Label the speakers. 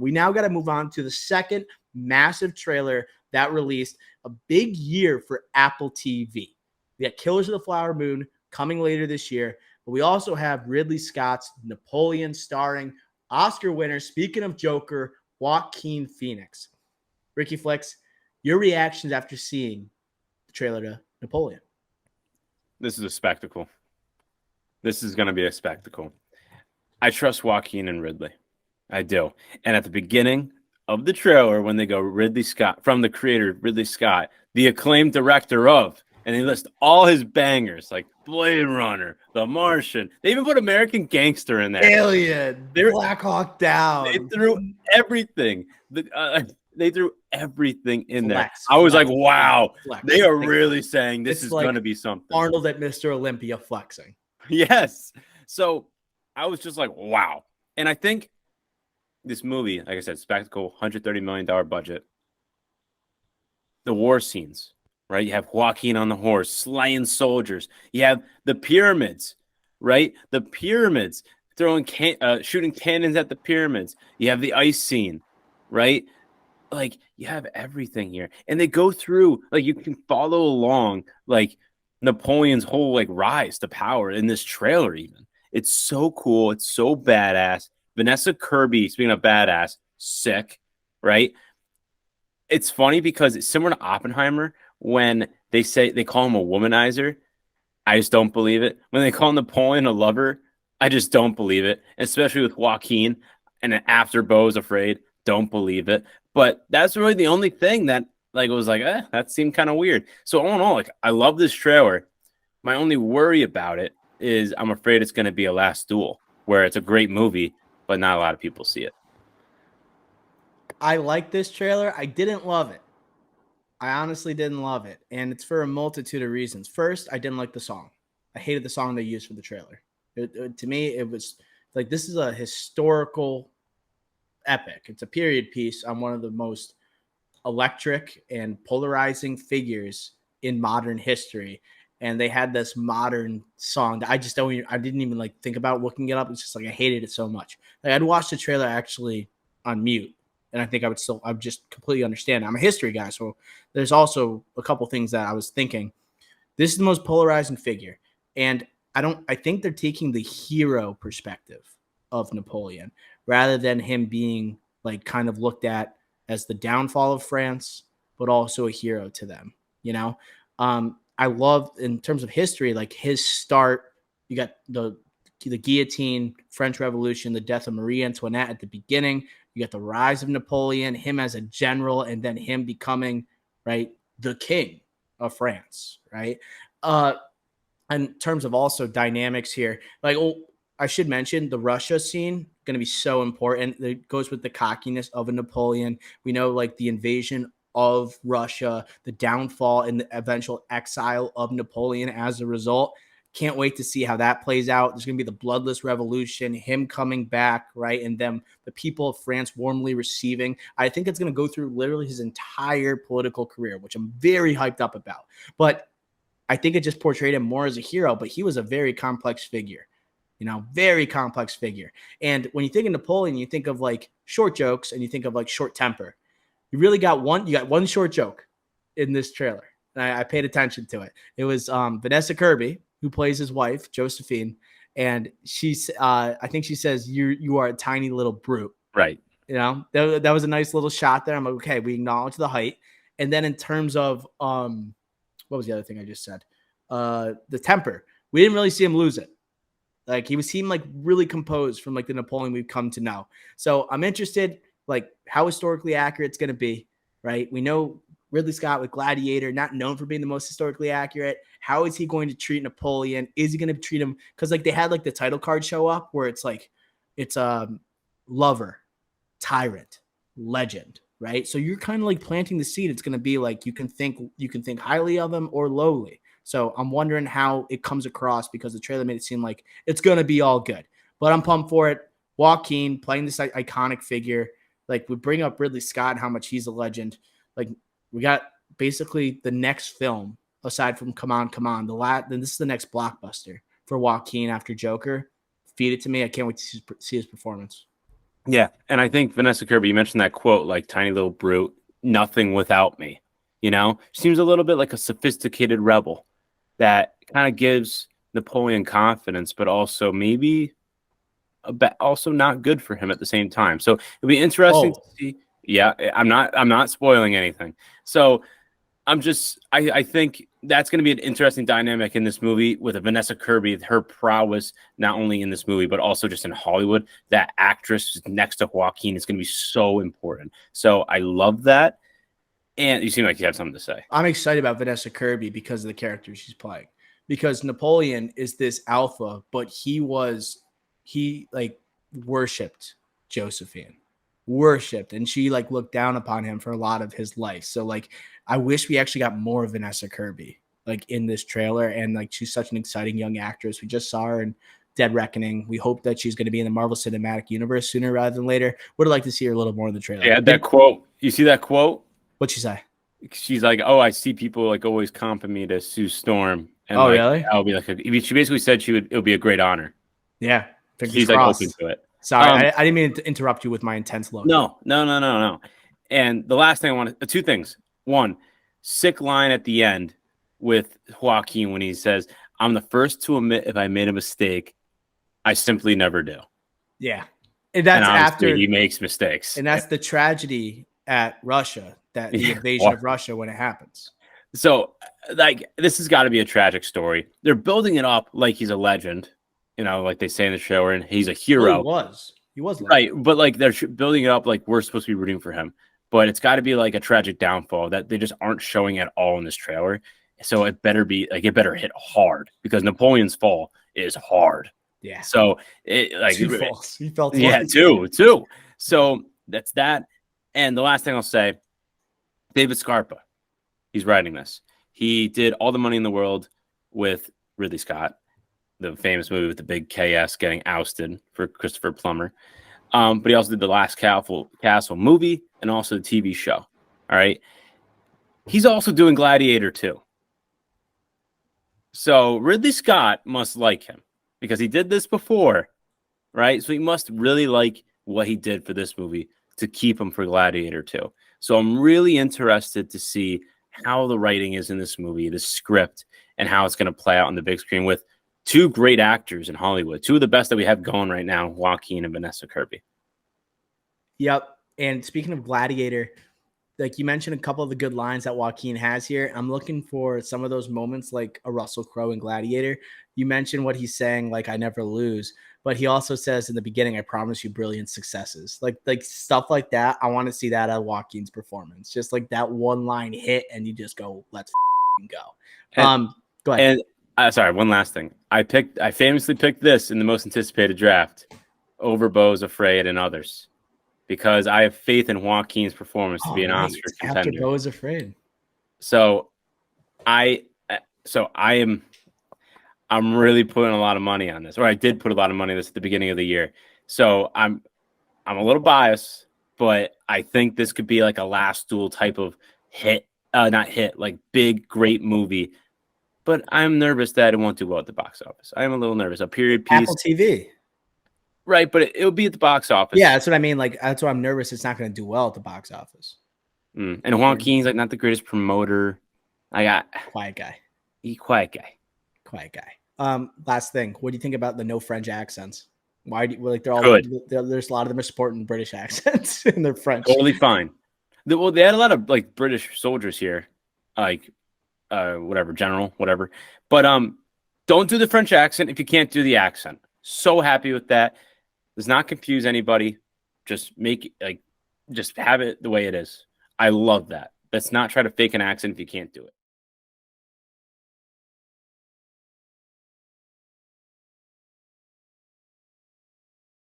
Speaker 1: We now got to move on to the second massive trailer that released, a big year for Apple TV. We got Killers of the Flower Moon coming later this year, but we also have Ridley Scott's Napoleon, starring Oscar winner, speaking of Joker, Joaquin Phoenix. Ricky Flex, your reactions after seeing the trailer to Napoleon?
Speaker 2: This is a spectacle. This is going to be a spectacle. I trust Joaquin and Ridley. I do. And at the beginning of the trailer, when they go Ridley Scott, from the creator, Ridley Scott, the acclaimed director of, and they list all his bangers, like Blade Runner, The Martian. They even put American Gangster in there.
Speaker 1: Alien, Black Hawk Down.
Speaker 2: They threw everything. They threw everything in there. I was like, wow, they are really saying this is going to be something.
Speaker 1: Arnold at Mr. Olympia flexing.
Speaker 2: Yes. So I was just like, wow. And I think this movie, like I said, spectacle, $130 million budget. The war scenes, right? You have Joaquin on the horse, slaying soldiers. You have the pyramids, right? The pyramids, shooting cannons at the pyramids. You have the ice scene, right? Like, you have everything here. And they go through, like, you can follow along, like, Napoleon's whole, like, rise to power in this trailer even. It's so cool. It's so badass. Vanessa Kirby, speaking of badass, sick, right? It's funny because it's similar to Oppenheimer when they call him a womanizer. I just don't believe it. When they call Napoleon a lover, I just don't believe it. Especially with Joaquin and after Beau's Afraid, don't believe it. But that's really the only thing that was like, that seemed kind of weird. So all in all, like, I love this trailer. My only worry about it is I'm afraid it's going to be a Last Duel, where it's a great movie, but not a lot of people see it.
Speaker 1: I like this trailer. I didn't love it. I honestly didn't love it. And it's for a multitude of reasons. First, I didn't like the song. I hated the song they used for the trailer. To me, it was like, this is a historical epic. It's a period piece on one of the most electric and polarizing figures in modern history. And they had this modern song that I didn't even like think about looking it up. It's just like, I hated it so much. Like, I'd watch the trailer actually on mute, and I think I would just completely understand. I'm a history guy, so there's also a couple things that I was thinking. This is the most polarizing figure, and I think they're taking the hero perspective of Napoleon rather than him being like kind of looked at as the downfall of France, but also a hero to them. You know, I love, in terms of history, like his start. You got the guillotine, French Revolution, the death of Marie Antoinette at the beginning. You got the rise of Napoleon, him as a general, and then him becoming, right, the king of France, right? In terms of also dynamics here, like, I should mention the Russia scene, going to be so important. It goes with the cockiness of a Napoleon. We know, like, the invasion of Russia, the downfall and the eventual exile of Napoleon as a result. Can't wait to see how that plays out. There's going to be the bloodless revolution, him coming back, right? And then the people of France warmly receiving. I think it's going to go through literally his entire political career, which I'm very hyped up about. But I think it just portrayed him more as a hero, but he was a very complex figure, very complex figure. And when you think of Napoleon, you think of like short jokes and you think of like short temper. You got one short joke in this trailer. And I paid attention to it. It was Vanessa Kirby, who plays his wife, Josephine. And I think she says, you are a tiny little brute.
Speaker 2: Right.
Speaker 1: That was a nice little shot there. I'm like, okay, we acknowledge the height. And then in terms of, what was the other thing I just said? The temper. We didn't really see him lose it. Like, he seemed like really composed from like the Napoleon we've come to know. So I'm interested, like, how historically accurate it's going to be, right? We know Ridley Scott with Gladiator, not known for being the most historically accurate. How is he going to treat Napoleon? Is he going to treat him? Because like they had like the title card show up where it's like, it's lover, tyrant, legend, right? So you're kind of like planting the seed. It's going to be like, you can think highly of him or lowly. So I'm wondering how it comes across, because the trailer made it seem like it's going to be all good. But I'm pumped for it. Joaquin playing this iconic figure. Like, we bring up Ridley Scott and how much he's a legend. Like, we got basically the next film aside from Come On, then this is the next blockbuster for Joaquin after Joker. Feed it to me. I can't wait to see his performance.
Speaker 2: Yeah, and I think Vanessa Kirby, you mentioned that quote, like "tiny little brute, nothing without me." You know, she seems a little bit like a sophisticated rebel that kind of gives Napoleon confidence, but also maybe also not good for him at the same time. So it'll be interesting to
Speaker 1: Oh,
Speaker 2: see. Yeah, I'm not spoiling anything. So I think that's going to be an interesting dynamic in this movie with a Vanessa Kirby, her prowess not only in this movie but also just in Hollywood. That actress next to Joaquin is going to be so important. So I love that. And you seem like you have something to say.
Speaker 1: I'm excited about Vanessa Kirby because of the character she's playing. Because Napoleon is this alpha, but he like worshipped Josephine, worshipped, and she like looked down upon him for a lot of his life. So like, I wish we actually got more of Vanessa Kirby like in this trailer, and like she's such an exciting young actress. We just saw her in Dead Reckoning. We hope that she's going to be in the Marvel Cinematic Universe sooner rather than later. Would like to see her a little more in the trailer.
Speaker 2: Yeah, that quote. You see that quote?
Speaker 1: What'd she say?
Speaker 2: She's like, "Oh, I see people like always comping me to Sue Storm, and
Speaker 1: Oh,
Speaker 2: like
Speaker 1: really?
Speaker 2: I'll be like." She basically said it'll be a great honor.
Speaker 1: Yeah, fingers
Speaker 2: She's like open
Speaker 1: crossed.
Speaker 2: to it.
Speaker 1: Sorry,
Speaker 2: Um,
Speaker 1: I didn't mean to interrupt you with my intense look.
Speaker 2: no, no, no, no, no. And the last thing I want to two things. One, sick line at the end with Joaquin when he says, "I'm the first to admit if I made a mistake. I simply never do."
Speaker 1: Yeah, and
Speaker 2: And
Speaker 1: that's
Speaker 2: honestly,
Speaker 1: after,
Speaker 2: he makes mistakes.
Speaker 1: and that's the tragedy at Russia, that the
Speaker 2: Yeah.
Speaker 1: invasion of Russia when it happens.
Speaker 2: So, like, this has got to be a tragic story. They're building it up like he's a legend, like they say in the show, and he's a
Speaker 1: Well,
Speaker 2: hero.
Speaker 1: he was like,
Speaker 2: Right, but like they're building it up like we're supposed to be rooting for him, but it's got to be like a tragic downfall that they just aren't showing at all in this trailer. So it better be like it better hit hard because Napoleon's fall is hard.
Speaker 1: yeah,
Speaker 2: So it like
Speaker 1: two falls. He fell
Speaker 2: yeah,
Speaker 1: twice.
Speaker 2: two. So that's that. And the last thing I'll say, David Scarpa, he's writing this. He did All the Money in the World with Ridley Scott, the famous movie with the big KS getting ousted for Christopher Plummer. But he also did the Last Castle movie and also the TV show. All right. He's also doing Gladiator 2. So Ridley Scott must like him because he did this before, right? So he must really like what he did for this movie to keep him for Gladiator 2. So I'm really interested to see how the writing is in this movie, the script, and how it's going to play out on the big screen with two great actors in Hollywood, two of the best that we have going right now, Joaquin and Vanessa Kirby.
Speaker 1: Yep. And speaking of Gladiator, like you mentioned a couple of the good lines that Joaquin has here. I'm looking for some of those moments like a Russell Crowe in Gladiator. You mentioned what he's saying, like I never lose, but he also says in the beginning, I promise you brilliant successes. Like stuff like that. I want to see that at Joaquin's performance. Just like that one line hit and you just go, let's go.
Speaker 2: And,
Speaker 1: Go ahead.
Speaker 2: and sorry, one last thing. I famously picked this in the most anticipated draft over Beau's Afraid and others, because I have faith in Joaquin's performance to be an Oscar
Speaker 1: After
Speaker 2: contender.
Speaker 1: Beau is Afraid.
Speaker 2: So I'm really putting a lot of money on this, or I did put a lot of money on this at the beginning of the year. So I'm a little biased, but I think this could be like a Last Duel type of hit, not hit, like big, great movie. But I'm nervous that it won't do well at the box office. I am a little nervous. A period piece.
Speaker 1: Apple TV.
Speaker 2: Right, but it'll be at the box office.
Speaker 1: Yeah, that's what I mean. Like, that's why I'm nervous. It's not going to do well at the box office.
Speaker 2: And Joaquin's like not the greatest promoter.
Speaker 1: Quiet guy.
Speaker 2: Quiet guy.
Speaker 1: Last thing. What do you think about the no French accents? Why do you like they're all
Speaker 2: Good.
Speaker 1: There's a lot of them are sporting British accents and they're French.
Speaker 2: Totally fine. They had a lot of like British soldiers here, like whatever, general, whatever. But don't do the French accent if you can't do the accent. So happy with that. Does not confuse anybody. Just just have it the way it is. I love that. Let's not try to fake an accent if you can't do it.